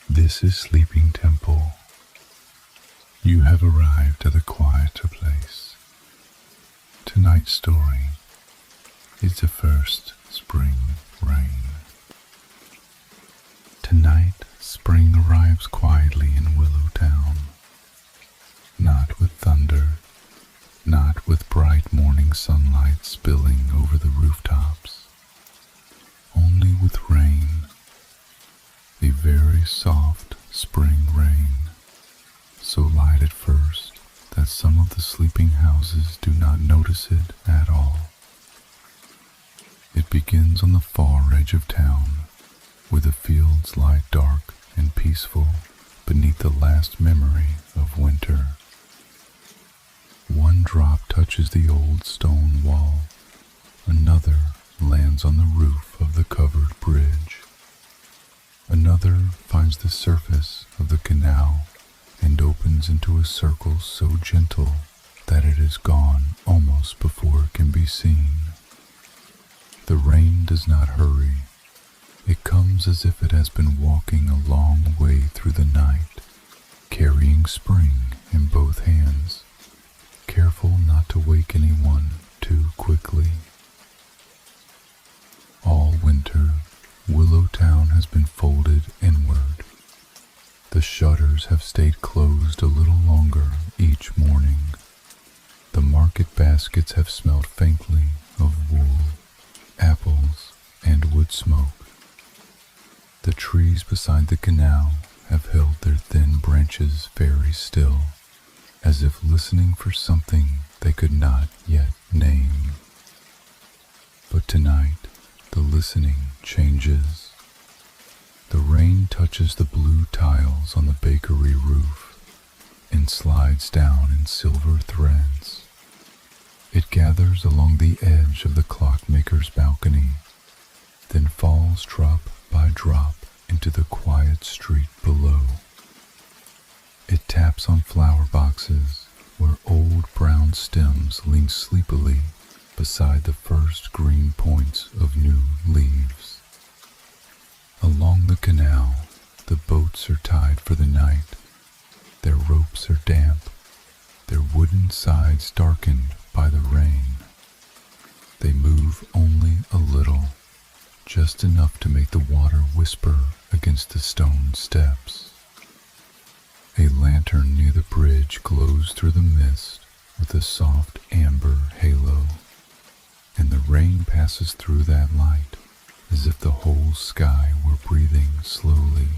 This is Sleeping Temple. You have arrived at a quieter place. Tonight's story is the first spring rain. Tonight, spring arrives quietly in Willow Town. Not with thunder, not with bright morning sunlight spilling over the rooftops, only with rain. A very soft spring rain, so light at first that some of the sleeping houses do not notice it at all. It begins on the far edge of town, where the fields lie dark and peaceful beneath the last memory of winter. One drop touches the old stone wall, another lands on the roof of the covered bridge. Another finds the surface of the canal and opens into a circle so gentle that it is gone almost before it can be seen. The rain does not hurry. It comes as if it has been walking a long way through the night, carrying spring in both hands, careful not to wake anyone too quickly. All winter, Willow Town has been folded inward. The shutters have stayed closed a little longer each morning. The market baskets have smelled faintly of wool, apples, and wood smoke. The trees beside the canal have held their thin branches very still, as if listening for something they could not yet name. But tonight, the listening changes. The rain touches the blue tiles on the bakery roof and slides down in silver threads. It gathers along the edge of the clockmaker's balcony, then falls drop by drop into the quiet street below. It taps on flower boxes where old brown stems lean sleepily beside the first green points of new leaves. Along the canal, the boats are tied for the night. Their ropes are damp, their wooden sides darkened by the rain. They move only a little, just enough to make the water whisper against the stone steps. A lantern near the bridge glows through the mist with a soft amber halo, and the rain passes through that light as if the whole sky were breathing slowly.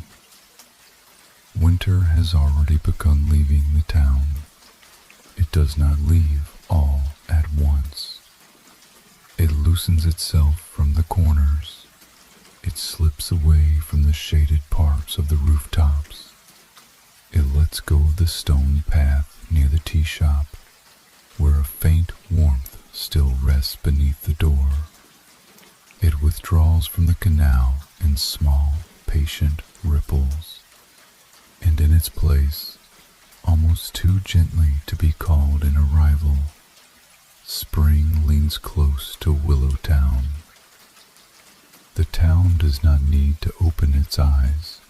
Winter has already begun leaving the town. It does not leave all at once. It loosens itself from the corners. It slips away from the shaded parts of the rooftops. It lets go of the stone path near the tea shop, where a faint warmth still rests beneath the door. It withdraws from the canal in small, patient ripples, and in its place, almost too gently to be called an arrival, spring leans close to Willow Town. The town does not need to open its eyes.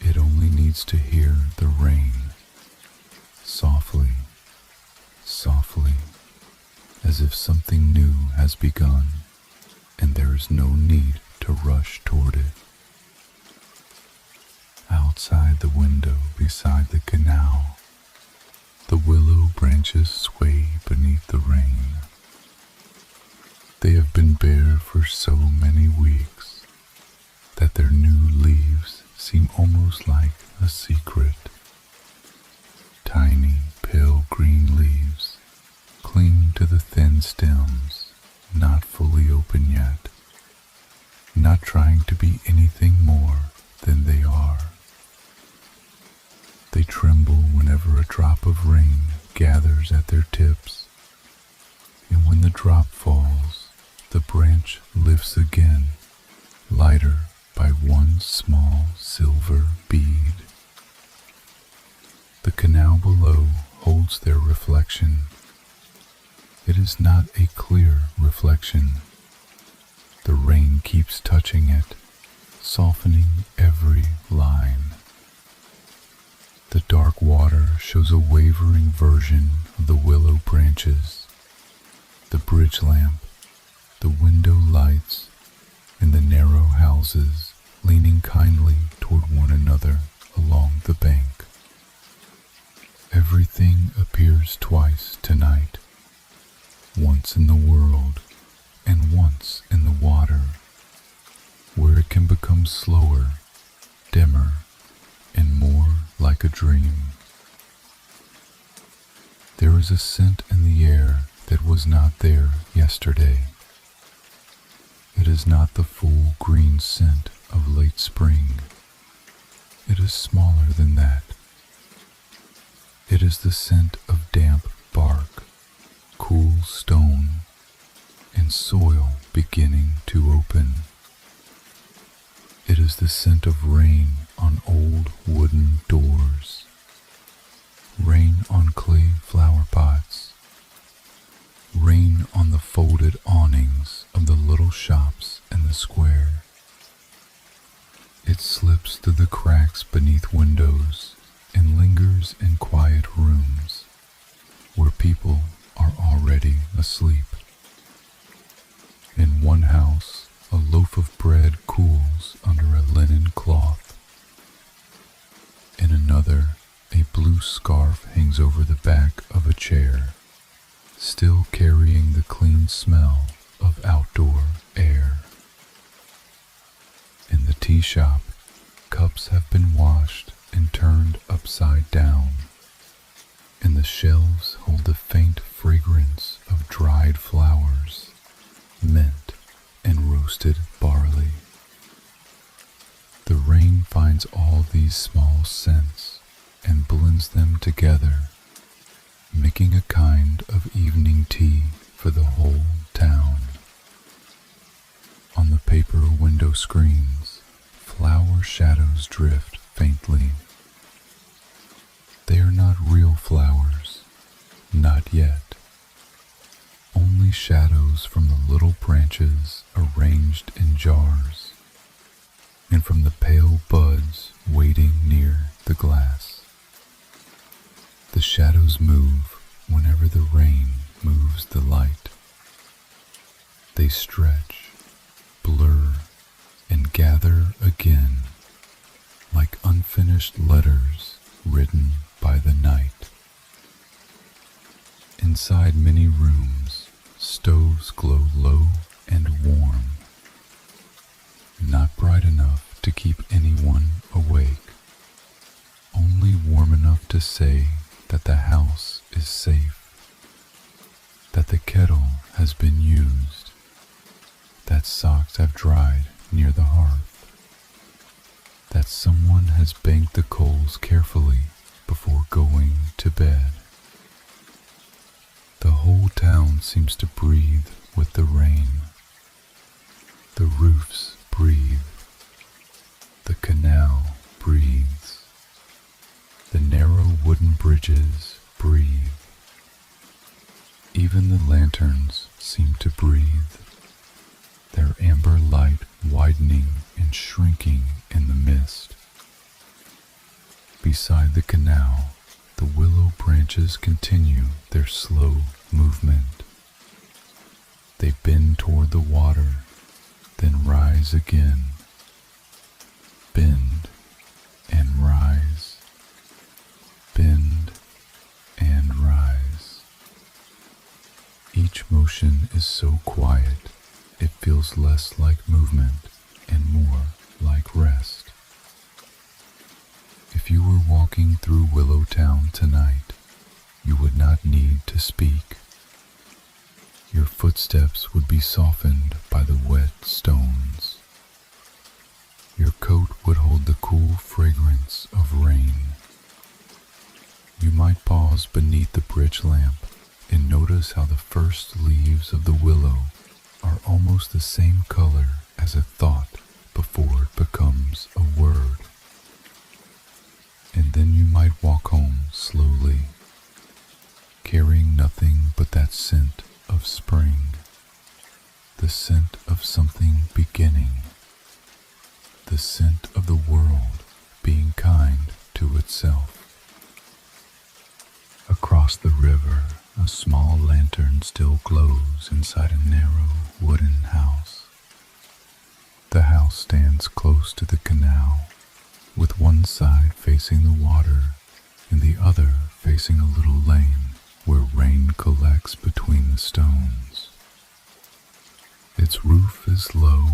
It only needs to hear the rain, softly, softly, as if something new has begun, and there is no need to rush toward it. Outside the window beside the canal, the willow branches sway beneath the rain. They have been bare for so many weeks that their new leaves seem almost like a secret. Tiny, pale green leaves cling to the thin stems, not fully open yet, not trying to be anything more than they are. They tremble whenever a drop of rain gathers at their tips, and when the drop falls, the branch lifts again, lighter by one small silver bead. The canal below holds their reflection. It is not a clear reflection. The rain keeps touching it, softening every line. shows a wavering version of the willow branches, the bridge lamp, the window lights, and the narrow houses leaning kindly toward one another along the bank. Everything appears twice tonight, once in the world and once in the water, where it can become slower, dimmer, and more like a dream. There is a scent in the air that was not there yesterday. It is not the full green scent of late spring. It is smaller than that. It is the scent of damp bark, cool stone, and soil beginning to open. It is the scent of rain on old wooden doors, rain on clay flower pots, rain on the folded awnings of the little shops in the square. It slips through the cracks beneath windows and lingers in quiet rooms where people are already asleep. In one house, a loaf of bread cools under a linen cloth. In another, a blue scarf hangs over the back of a chair, still carrying the clean smell of outdoor air. In the tea shop, cups have been washed and turned upside down, and the shelves hold the faint fragrance of dried flowers, mint, and roasted barley. The rain finds all these small scents and blends them together, making a kind of evening tea for the whole town. On the paper window screens, flower shadows drift faintly. They are not real flowers, not yet. Only shadows from the little branches arranged in jars, and from the pale buds waiting near the glass. The shadows move whenever the rain moves the light. They stretch, blur, and gather again, like unfinished letters written by the night. Inside many rooms, stoves glow low and warm, not bright enough to keep anyone awake, only warm enough to say that the house is safe, that the kettle has been used, that socks have dried near the hearth, that someone has banked the coals carefully before going to bed. The whole town seems to breathe with the rain. The roofs breathe. The canal breathes. The narrow wooden bridges breathe. Even the lanterns seem to breathe, their amber light widening and shrinking in the mist. Beside the canal, the willow branches continue their slow movement. They bend toward the water, then rise again. Bend and rise. Bend and rise. Each motion is so quiet, it feels less like movement and more like rest. If you were walking through Willow Town tonight, you would not need to speak. Your footsteps would be softened by the wet stones. Your coat would hold the cool fragrance of rain. You might pause beneath the bridge lamp and notice how the first leaves of the willow are almost the same color as a thought before it becomes a word. And then you might walk home slowly, carrying nothing but that scent of spring, the scent of something beginning, the scent of the world being kind to itself. Across the river, a small lantern still glows inside a narrow wooden house. The house stands close to the canal, with one side facing the water and the other facing a little lane where rain collects between the stones. Its roof is low,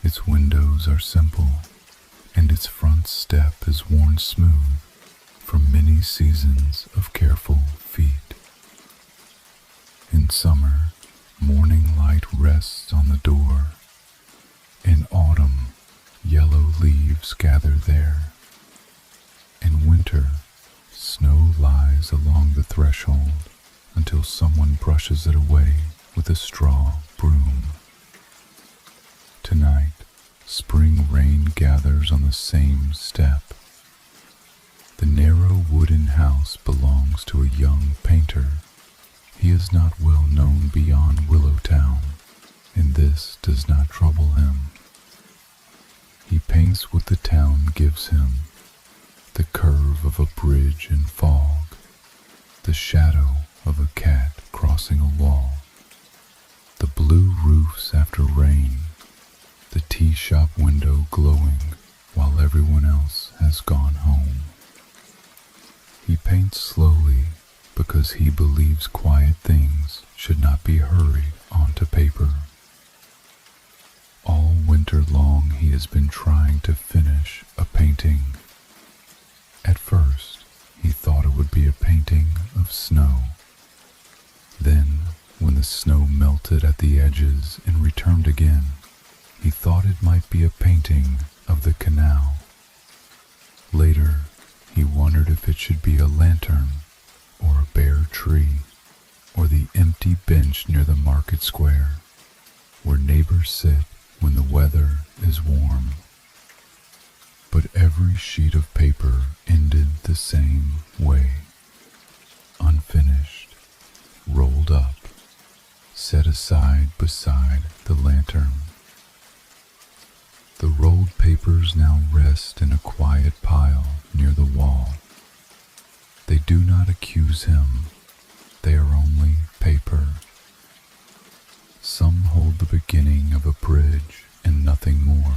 its windows are simple, and its front step is worn smooth from many seasons of careful feet. In summer, morning light rests on the door. In autumn, yellow leaves gather there. In winter, snow lies along the threshold until someone brushes it away with a straw broom. Tonight, spring rain gathers on the same step. The narrow wooden house belongs to a young painter. He is not well known beyond Willow Town, and this does not trouble him. He paints what the town gives him: the curve of a bridge in fog, the shadow of a cat crossing a wall, the blue roofs after rain, the tea shop window glowing while everyone else has gone home. He paints slowly because he believes quiet things should not be hurried onto paper. All winter long he has been trying to finish a painting. At first, he thought it would be a painting of snow. Then, when the snow melted at the edges and returned again, he thought it might be a painting of the canal. Later, he wondered if it should be a lantern, or a bare tree, or the empty bench near the market square, where neighbors sit when the weather is warm. But every sheet of paper ended the same way: unfinished, rolled up, set aside beside the lantern. The rolled papers now rest in a quiet pile near the wall. They do not accuse him. They are only paper. Some hold the beginning of a bridge and nothing more.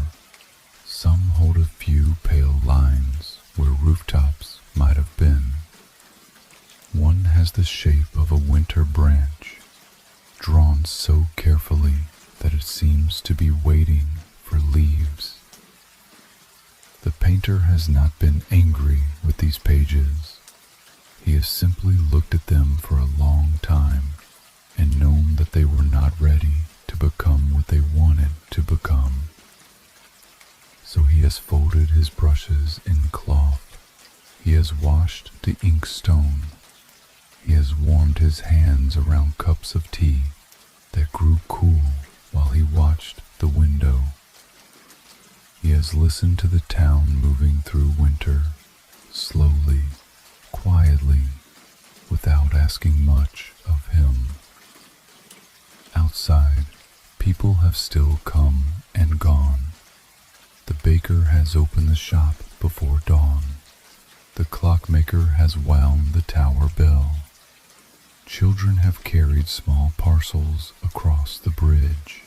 Some hold a few pale lines where rooftops might have been. One has the shape of a winter branch, drawn so carefully that it seems to be waiting for leaves. The painter has not been angry with these pages. He has simply looked at them for a long time and known that they were not ready to become what they wanted to become. So he has folded his brushes in cloth. He has washed the ink stone. He has warmed his hands around cups of tea that grew cool while he watched the window. He has listened to the town moving through winter, slowly, quietly, without asking much of him. Outside, people have still come and gone. The baker has opened the shop before dawn. The clockmaker has wound the tower bell. Children have carried small parcels across the bridge.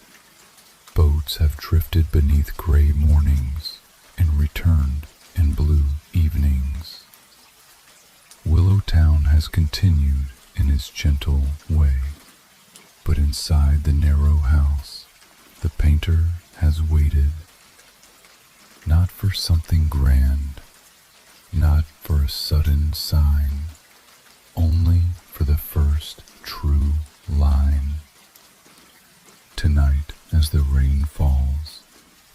Boats have drifted beneath gray mornings and returned in blue evenings. Willow Town has continued in its gentle way, but inside the narrow house, the painter has waited, not for something grand, not for a sudden sign, only for the first true line. Tonight, as the rain falls,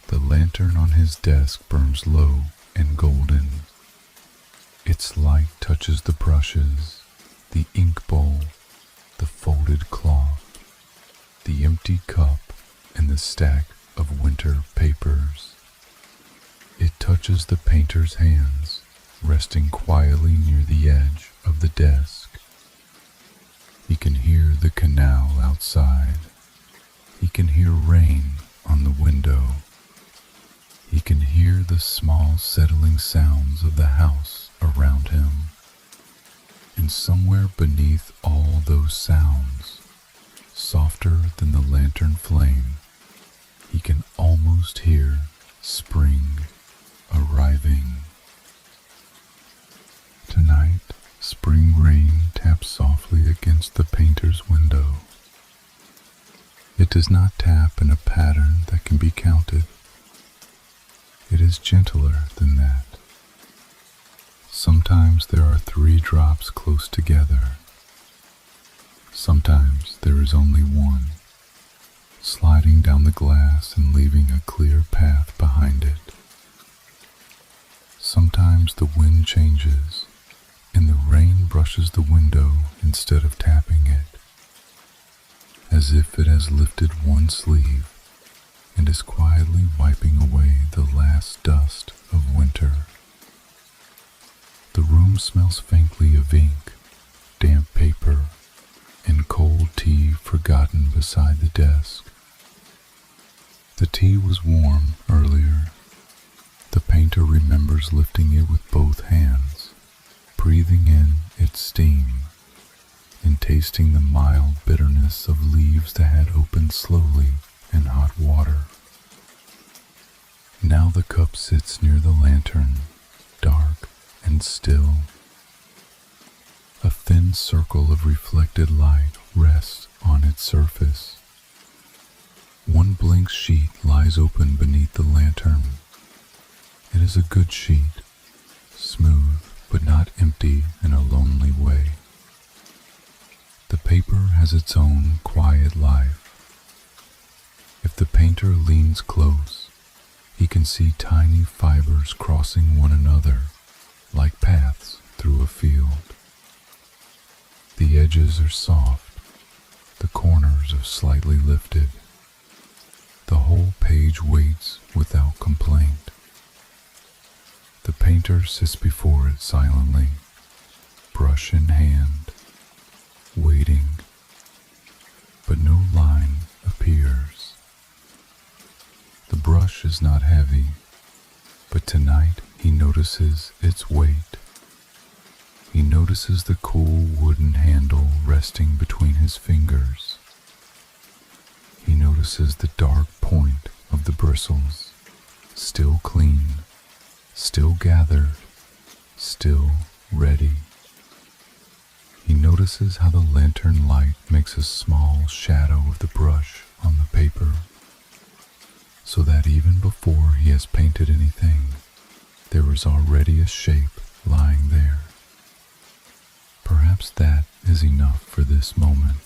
the lantern on his desk burns low and golden. Its light touches the brushes, the ink bowl, the folded cloth, the empty cup, and the stack of winter papers. It touches the painter's hands, resting quietly near the edge of the desk. He can hear the canal outside. He can hear rain on the window. He can hear the small settling sounds of the house around him. And And somewhere beneath all those sounds, softer than the lantern flame, he can almost hear spring arriving. Tonight, spring rain taps softly against the painter's window. It does not tap in a pattern that can be counted. It is gentler than that. Sometimes there are 3 drops close together. Sometimes there is only one, sliding down the glass and leaving a clear path behind it. Sometimes the wind changes, and the rain brushes the window instead of tapping it, as if it has lifted one sleeve and is quietly wiping away the last dust of winter. The room smells faintly of ink, damp paper, and cold tea forgotten beside the desk. The tea was warm earlier. The painter remembers lifting it with both hands, breathing in its steam, and tasting the mild bitterness of leaves that had opened slowly in hot water. Now the cup sits near the lantern, dark and still. A thin circle of reflected light rests on its surface. One blank sheet lies open beneath the lantern. It is a good sheet, smooth but not empty in a lonely way. The paper has its own quiet life. If the painter leans close, he can see tiny fibers crossing one another, like paths through a field. The edges are soft, the corners are slightly lifted. The whole page waits without complaint. The painter sits before it silently, brush in hand, waiting, but no line appears. The brush is not heavy, but tonight he notices its weight. He notices the cool wooden handle resting between his fingers. He notices the dark point of the bristles, still clean, still gathered, still ready. He notices how the lantern light makes a small shadow of the brush on the paper, so that even before he has painted anything, there is already a shape lying there. Perhaps that is enough for this moment.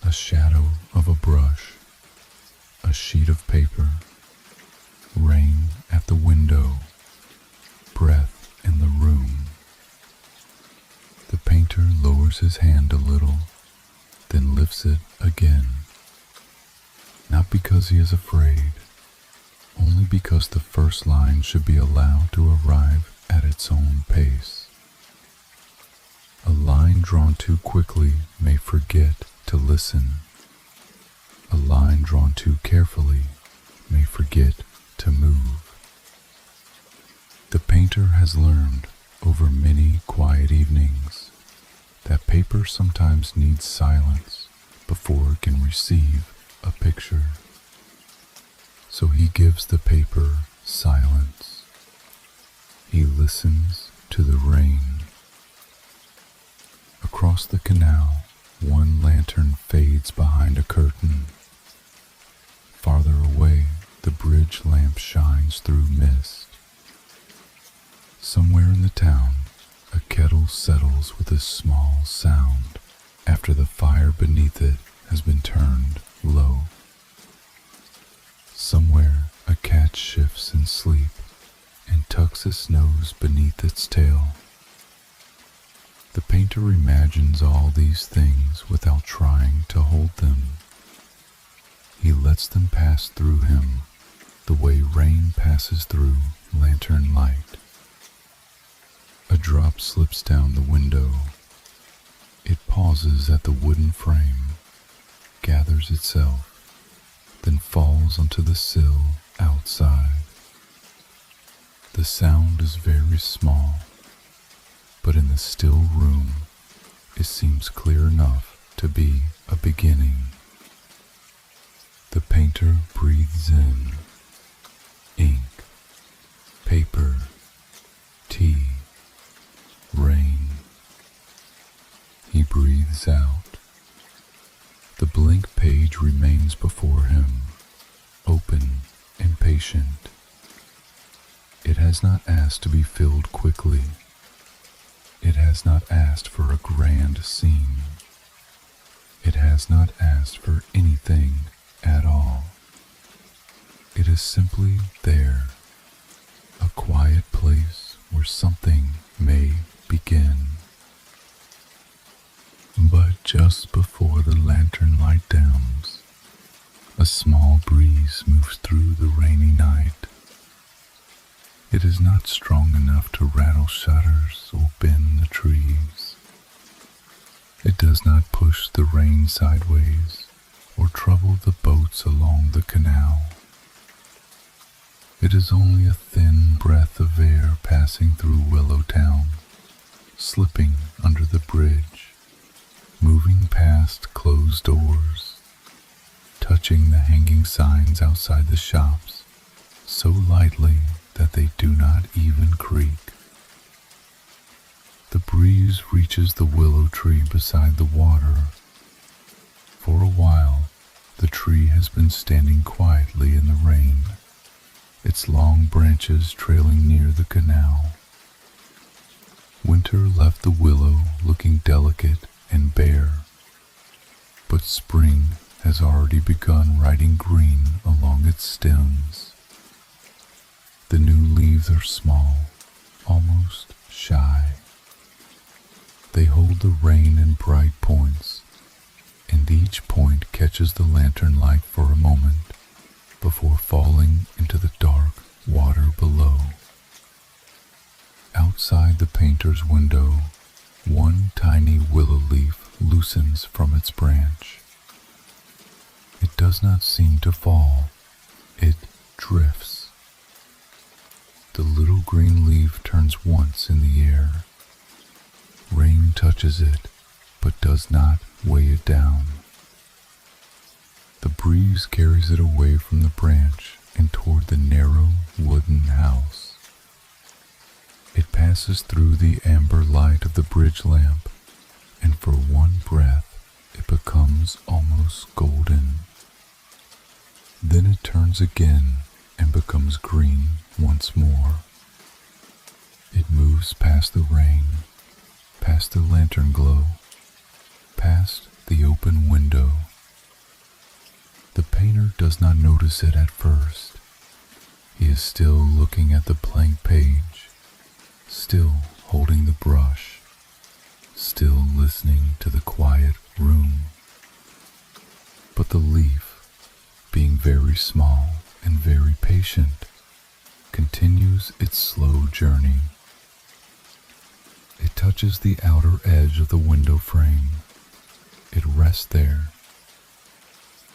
A shadow of a brush, a sheet of paper, rain at the window, breath in the room. The painter lowers his hand a little, then lifts it again. Not because he is afraid, only because the first line should be allowed to arrive at its own pace. A line drawn too quickly may forget to listen. A line drawn too carefully may forget to move. The painter has learned over many quiet evenings that paper sometimes needs silence before it can receive a picture. So he gives the paper silence. He listens to the rain. Across the canal, one lantern fades behind a curtain. Farther away, the bridge lamp shines through mist. Somewhere in the town, a kettle settles with a small sound after the fire beneath it has been turned low. Somewhere, a cat shifts in sleep and tucks its nose beneath its tail. The painter imagines all these things without trying to hold them. He lets them pass through him the way rain passes through lantern light. A drop slips down the window. It pauses at the wooden frame, gathers itself, then falls onto the sill outside. The sound is very small, but in the still room it seems clear enough to be a beginning. The painter breathes in ink, paper, tea, rain. He breathes out. The blank page remains before him, open and patient. It has not asked to be filled quickly. It has not asked for a grand scene. It has not asked for anything at all. It is simply there, a quiet place where something may begin. But just before the lantern light downs, a small breeze moves through the rainy night. It is not strong enough to rattle shutters or bend the trees. It does not push the rain sideways or trouble the boats along the canal. It is only a thin breath of air passing through Willow Town, slipping under the bridge, moving past closed doors, touching the hanging signs outside the shops so lightly that they do not even creak. The breeze reaches the willow tree beside the water. For a while, the tree has been standing quietly in the rain, its long branches trailing near the canal. Winter left the willow looking delicate and bare, but spring has already begun writing green along its stems. The new leaves are small, almost shy. They hold the rain in bright points, and each point catches the lantern light for a moment before falling into the dark water below. Outside the painter's window, one tiny willow leaf loosens from its branch. It does not seem to fall, it drifts. The little green leaf turns once in the air. Rain touches it, but does not weigh it down. The breeze carries it away from the branch and toward the narrow wooden house. It passes through the amber light of the bridge lamp, and for one breath it becomes almost golden. Then it turns again and becomes green once more. It moves past the rain, past the lantern glow, past the open window. The painter does not notice it at first. He is still looking at the blank page, still holding the brush, still listening to the quiet room. But the leaf, being very small and very patient, continues its slow journey. It touches the outer edge of the window frame. It rests there.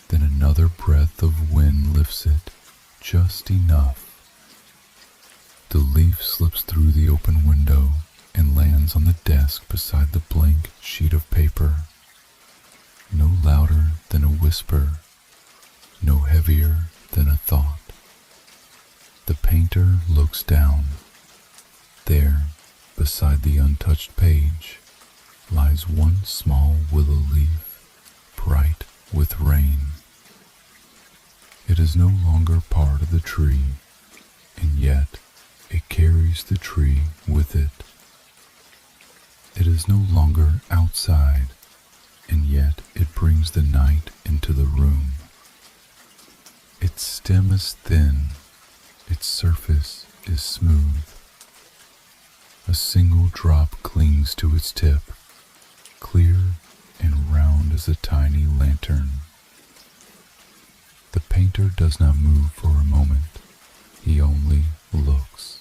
Then another breath of wind lifts it just enough. The leaf slips through the open window and lands on the desk beside the blank sheet of paper. No louder than a whisper, no heavier than a thought. The painter looks down. There, beside the untouched page, lies one small willow leaf, bright with rain. It is no longer part of the tree, and yet it carries the tree with it. It is no longer outside, and yet it brings the night into the room. Its stem is thin, its surface is smooth. A single drop clings to its tip, clear and round as a tiny lantern. The painter does not move for a moment. He only looks.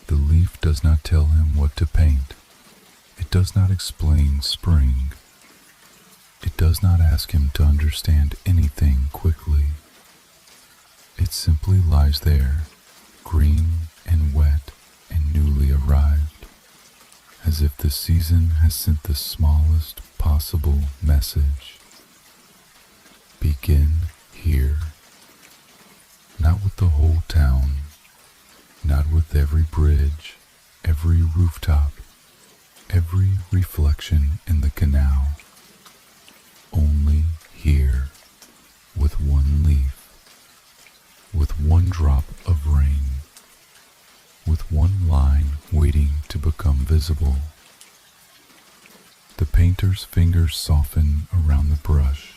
The leaf does not tell him what to paint. It does not explain spring. It does not ask him to understand anything quickly. It simply lies there, green and wet and newly arrived, as as if the season has sent the smallest possible message. Begin here. Not with the whole town, not with every bridge, every rooftop, every reflection in the canal. Only here, with one leaf, with one drop of rain, with one line waiting to become visible. The painter's fingers soften around the brush.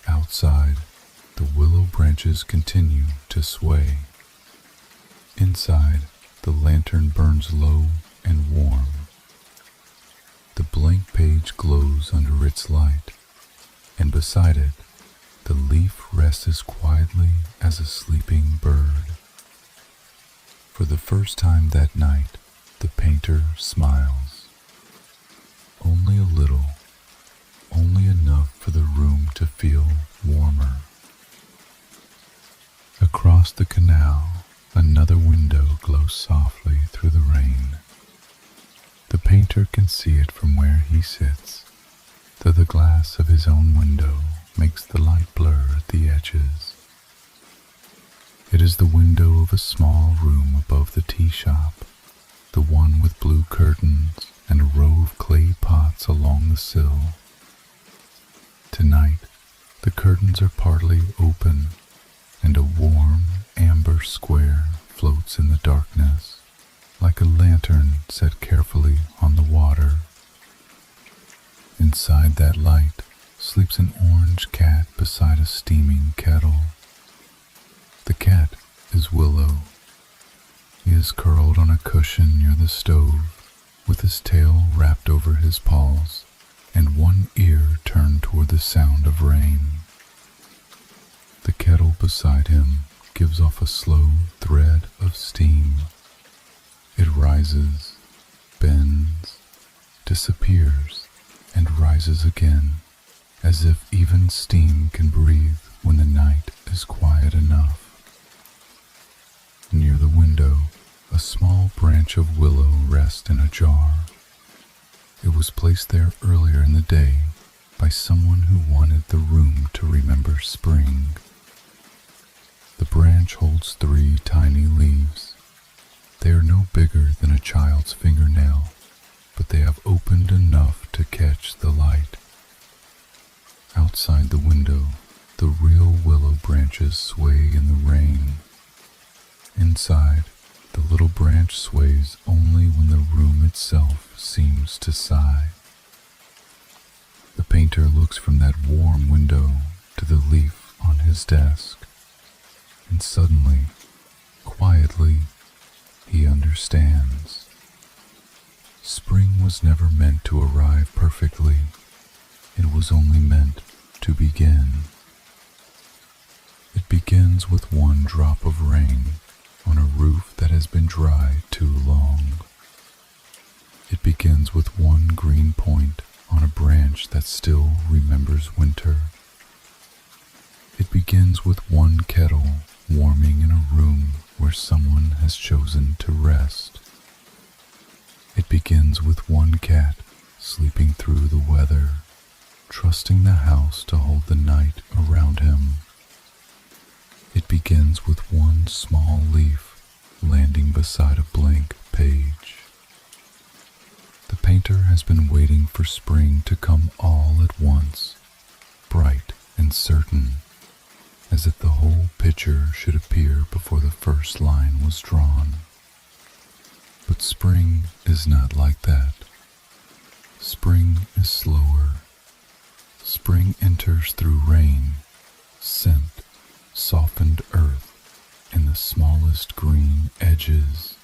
Outside, the willow branches continue to sway. Inside, the lantern burns low and warm. The blank page glows under its light, and beside it, the leaf rests as quietly as a sleeping bird. For the first time that night, the painter smiles. Only a little, only enough for the room to feel warmer. Across the canal, another window glows softly through the rain. The painter can see it from where he sits, though the glass of his own window makes the light blur at the edges. It is the window of a small room above the tea shop, the one with blue curtains and a row of clay pots along the sill. Tonight, the curtains are partly open, and a warm amber square floats in the darkness, like a lantern set carefully on the water. Inside that light sleeps an orange cat beside a steaming kettle. The cat is Willow. He is curled on a cushion near the stove, with his tail wrapped over his paws and one ear turned toward the sound of rain. The kettle beside him gives off a slow thread of steam. It rises, bends, disappears, and rises again, as if even steam can breathe when the night is quiet enough. Near the window, a small branch of willow rests in a jar. It was placed there earlier in the day by someone who wanted the room to remember spring. The branch holds 3 tiny leaves. They are no bigger than a child's fingernail, but they have opened enough to catch the light. Outside the window, the real willow branches sway in the rain. Inside, the little branch sways only when the room itself seems to sigh. The painter looks from that warm window to the leaf on his desk, and suddenly, quietly, he understands. Spring was never meant to arrive perfectly. It was only meant to begin. It begins with one drop of rain on a roof that has been dry too long. It begins with one green point on a branch that still remembers winter. It begins with one kettle warming in a room where someone has chosen to rest. It begins with one cat sleeping through the weather, trusting the house to hold the night around him. It begins with one small leaf landing beside a blank page. The painter has been waiting for spring to come all at once, bright and certain, as if the whole picture should appear before the first line was drawn. But spring is not like that. Spring is slower. Spring enters through rain, scent, softened earth, and the smallest green edges.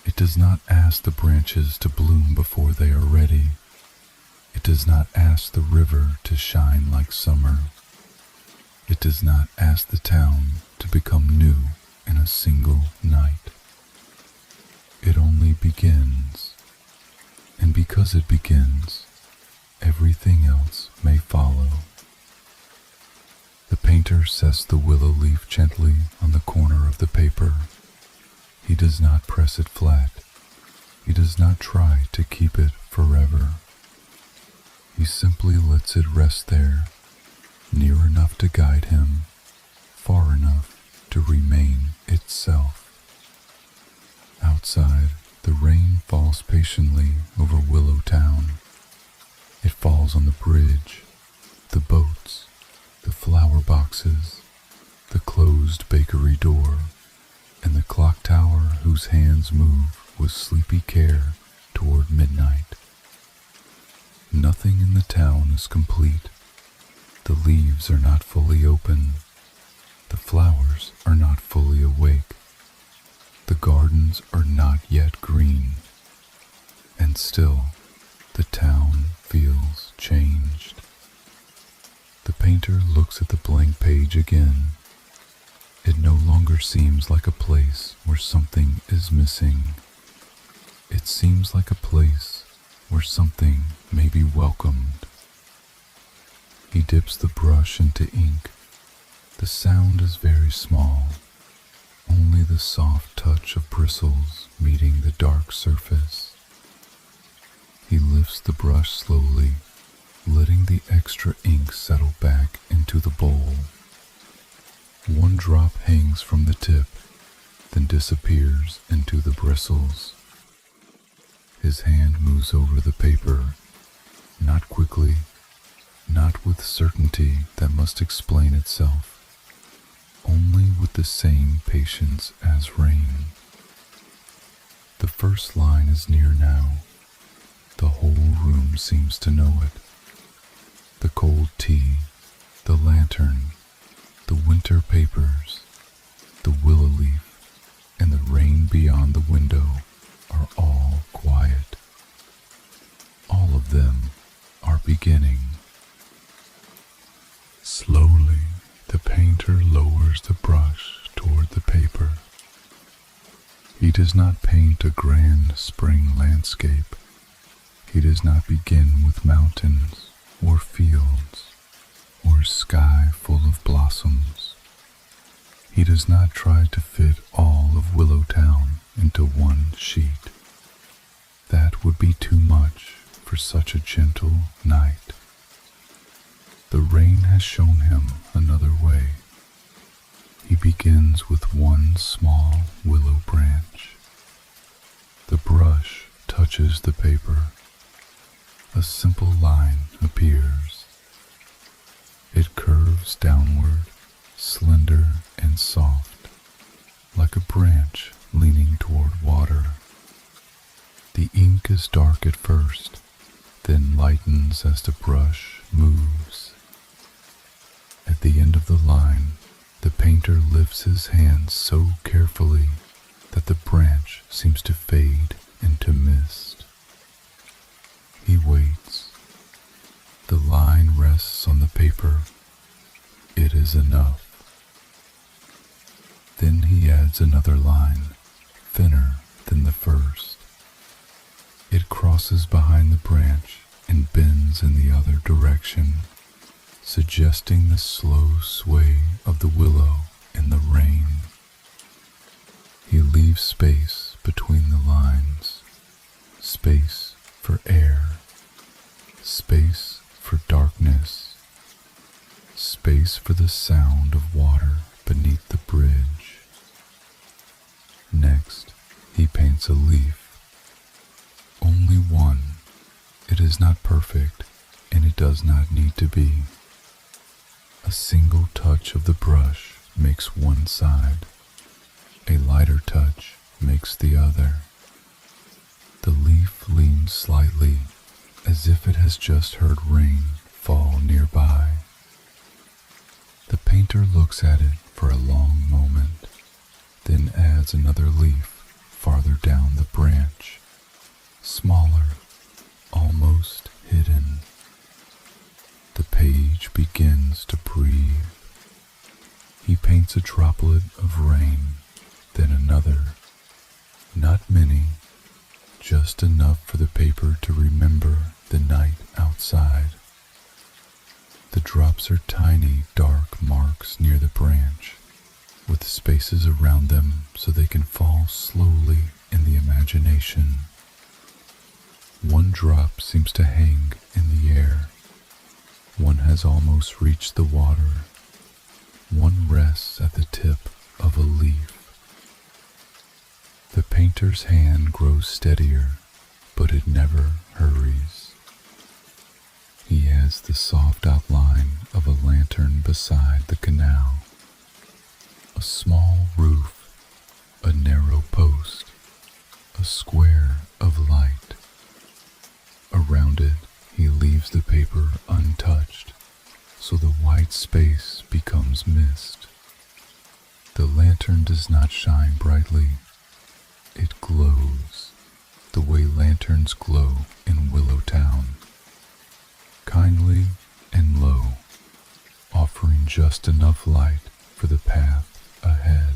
It does not ask the branches to bloom before they are ready. It does not ask the river to shine like summer. It does not ask the town to become new in a single night. It only begins, and because it begins, everything else may follow. The painter sets the willow leaf gently on the corner of the paper. He does not press it flat. He does not try to keep it forever. He simply lets it rest there, near enough to guide him, far enough to remain itself. Outside, the rain falls patiently over Willow Town. It falls on the bridge, the boats, the flower boxes, the closed bakery door, and the clock tower whose hands move with sleepy care toward midnight. Nothing in the town is complete. The leaves are not fully open. The flowers are not fully awake. The gardens are not yet green. And still, the town feels changed. The painter looks at the blank page again. It no longer seems like a place where something is missing. It seems like a place where something may be welcomed. He dips the brush into ink. The sound is very small, only the soft touch of bristles meeting the dark surface. He lifts the brush slowly, letting the extra ink settle back into the bowl. One drop hangs from the tip, then disappears into the bristles. His hand moves over the paper, not quickly, not with certainty that must explain itself, only with the same patience as rain. The first line is near now. The whole room seems to know it. The cold tea, the lantern, the winter papers, the willow leaf, and the rain beyond the window are all quiet. All of them are beginning. Slowly, the painter lowers the brush toward the paper. He does not paint a grand spring landscape. He does not begin with mountains or fields or sky full of blossoms. He does not try to fit all of Willow Town into one sheet. That would be too much for such a gentle night. The rain has shown him another way. He begins with one small willow branch. The brush touches the paper. A simple line appears. It curves downward, slender and soft, like a branch leaning toward water. The ink is dark at first, then lightens as the brush moves. At the end of the line, the painter lifts his hand so carefully that the branch seems to fade into mist. He waits. The line rests on the paper. It is enough. Then he adds another line, thinner than the first. It crosses behind the branch and bends in the other direction, suggesting the slow sway of the willow in the rain. He leaves space between the lines, space for air, space for darkness, space for the sound of water beneath the bridge. Next, he paints a leaf. Only one. It is not perfect, and it does not need to be. A single touch of the brush makes one side. A lighter touch makes the other. The leaf leans slightly, as if it has just heard rain fall nearby. The painter looks at it for a long moment, then adds another leaf farther down the branch, smaller, almost hidden. The page begins to breathe. He paints a droplet of rain, then another. Not many, just enough for the paper to remember the night outside. The drops are tiny, dark marks near the branch, with spaces around them so they can fall slowly in the imagination. One drop seems to hang in the air. One has almost reached the water. One rests at the tip of a leaf. The painter's hand grows steadier, but it never hurries. He has the soft outline of a lantern beside the canal. A small roof, a narrow post, a square of light. Around it, he leaves the paper untouched, so the white space becomes mist. The lantern does not shine brightly. It glows, the way lanterns glow in Willow Town, kindly and low, offering just enough light for the path ahead.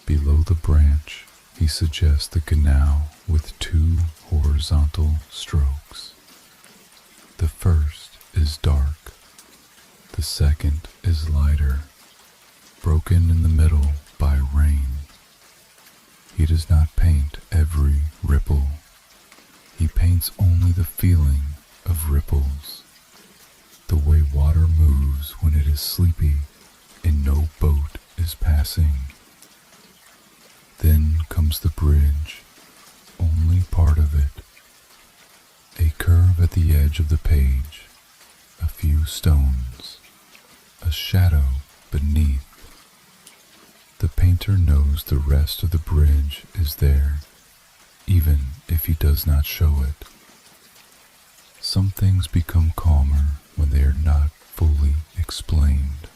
Below the branch, he suggests the canal with 2 horizontal strokes. The first is dark. The second is lighter, broken in the middle by rain. He does not paint every ripple. He paints only the feeling of ripples, the way water moves when it is sleepy and no boat is passing. Then comes the bridge, only part of it. A curve at the edge of the page, a few stones, a shadow beneath. The painter knows the rest of the bridge is there, even if he does not show it. Some things become calmer when they are not fully explained.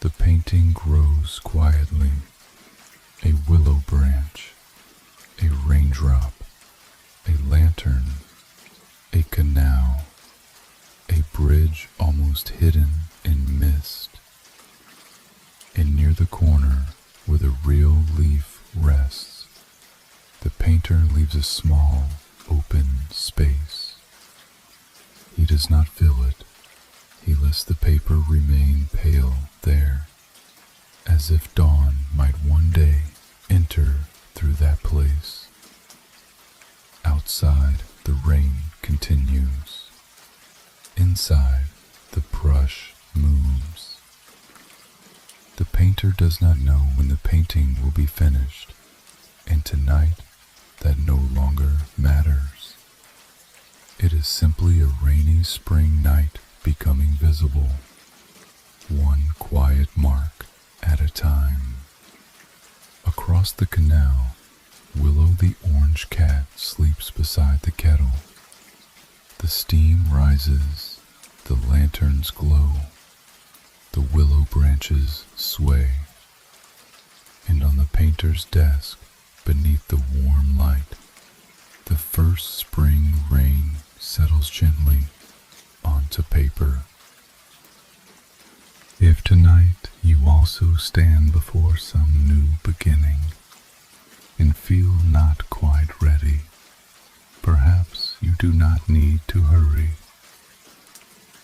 The painting grows quietly. A willow branch, a raindrop, a lantern, a canal, a bridge almost hidden in mist. And near the corner where the real leaf rests, the painter leaves a small, open space. He does not fill it. He lets the paper remain pale there, as if dawn might one day enter through that place. Outside, the rain continues. Inside, the brush moves. The painter does not know when the painting will be finished, and tonight, that no longer matters. It is simply a rainy spring night becoming visible, one quiet mark at a time. Across the canal, Willow the orange cat sleeps beside the kettle. The steam rises, the lanterns glow, the willow branches sway, and on the painter's desk, beneath the warm light, the first spring rain settles gently onto paper. If tonight you also stand before some new beginning and feel not quite ready, perhaps you do not need to hurry.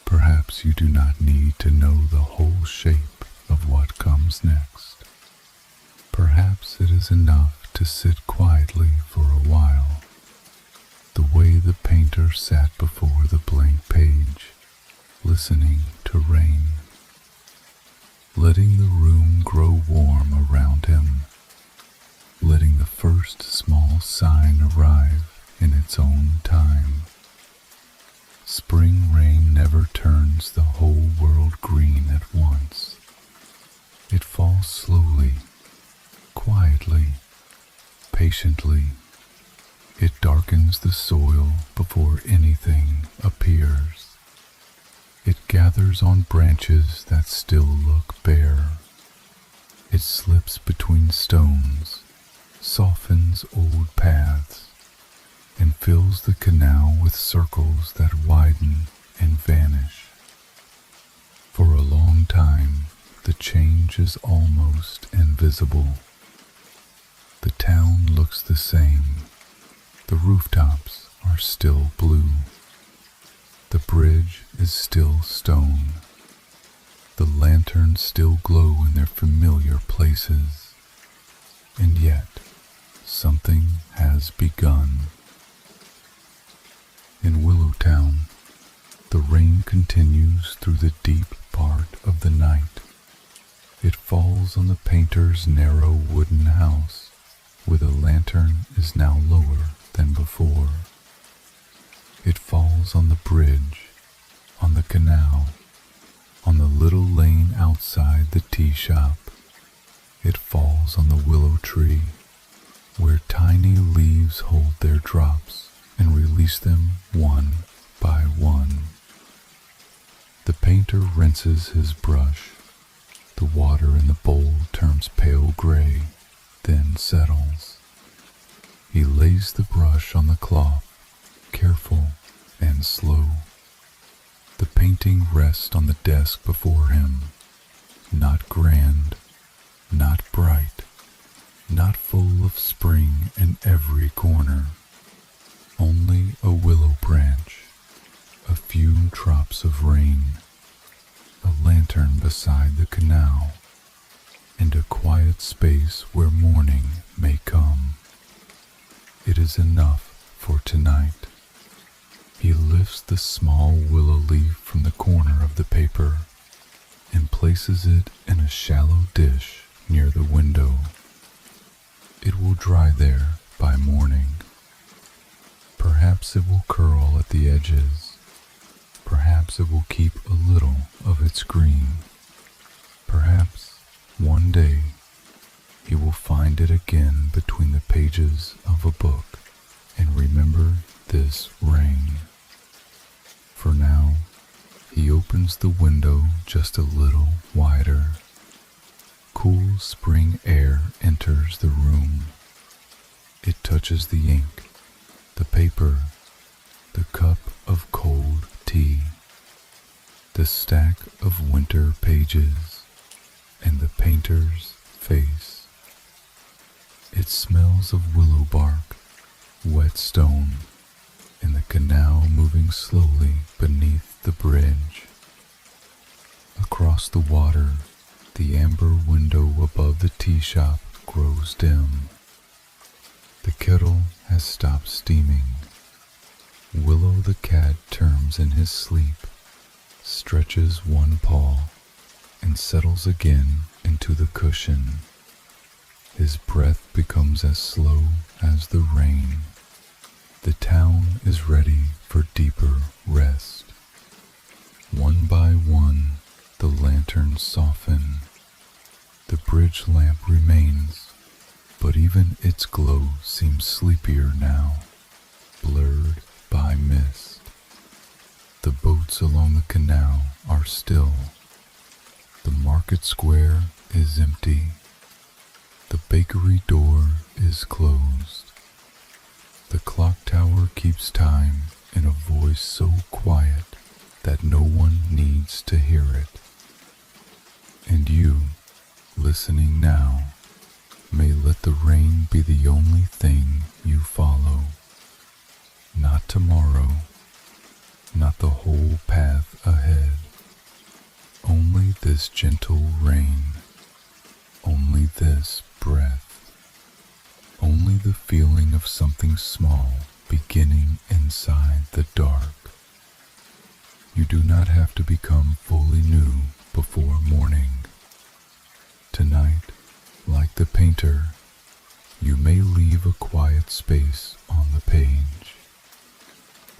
Perhaps you do not need to know the whole shape of what comes next. Perhaps it is enough to sit quietly for a while, the way the painter sat before the blank page, listening to rain, letting the room grow warm around him, letting the first small sign arrive in its own time. Spring rain never turns the whole world green at once. It falls slowly, quietly, patiently. It darkens the soil before anything appears. It gathers on branches that still look bare. It slips between stones, softens old paths, and fills the canal with circles that widen and vanish. For a long time, the change is almost invisible. The town looks the same. The rooftops are still blue. The bridge is still stone. The lanterns still glow in their familiar places. And yet, something has begun. In Willow Town, the rain continues through the deep part of the night. It falls on the painter's narrow wooden house, where the lantern is now lower than before. It falls on the bridge, on the canal, on the little lane outside the tea shop. It falls on the willow tree, where tiny leaves hold their drops and release them one by one. The painter rinses his brush. The water in the bowl turns pale gray, then settles. He lays the brush on the cloth, careful and slow. The painting rests on the desk before him, not grand, not bright, not full of spring in every corner. Only a willow branch, a few drops of rain, a lantern beside the canal, and a quiet space where morning may come. It is enough for tonight. He lifts the small willow leaf from the corner of the paper and places it in a shallow dish near the window. It will dry there by morning. Perhaps it will curl at the edges. Perhaps it will keep a little of its green. Perhaps one day he will find it again between the pages of a book and remember this rain. For now, he opens the window just a little wider. Cool spring air enters the room. It touches the ink, the paper, the cup of cold tea, the stack of winter pages, and the painter's face. It smells of willow bark, wet stone, and the canal moving slowly beneath the bridge. Across the water, the amber window above the tea shop grows dim. The kettle has stopped steaming. Willow the cat turns in his sleep, stretches one paw, and settles again into the cushion. His breath becomes as slow as the rain. The town is ready for deeper rest. One by one, the lanterns soften. The bridge lamp remains, but even its glow seems sleepier now, blurred by mist. The boats along the canal are still. The market square is empty. The bakery door is closed. The clock tower keeps time in a voice so quiet that no one needs to hear it. And you, listening now, may let the rain be the only thing you follow. Not tomorrow, not the whole path ahead. Only this gentle rain, only this breath, only the feeling of something small beginning inside the dark. You do not have to become fully new before morning. Tonight, like the painter, you may leave a quiet space on the page.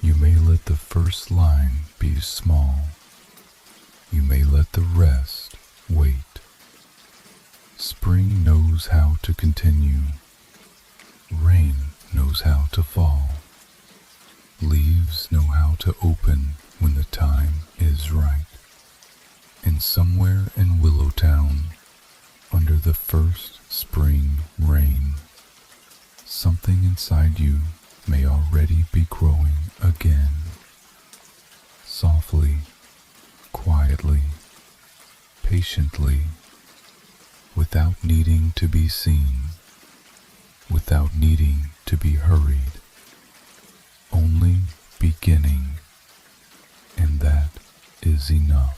You may let the first line be small. You may let the rest wait. Spring knows how to continue. Rain knows how to fall. Leaves know how to open when the time is right. And somewhere in Willow Town, under the first spring rain, something inside you may already be growing again. Softly, quietly, patiently, without needing to be seen, without needing to be hurried, only beginning, and that is enough.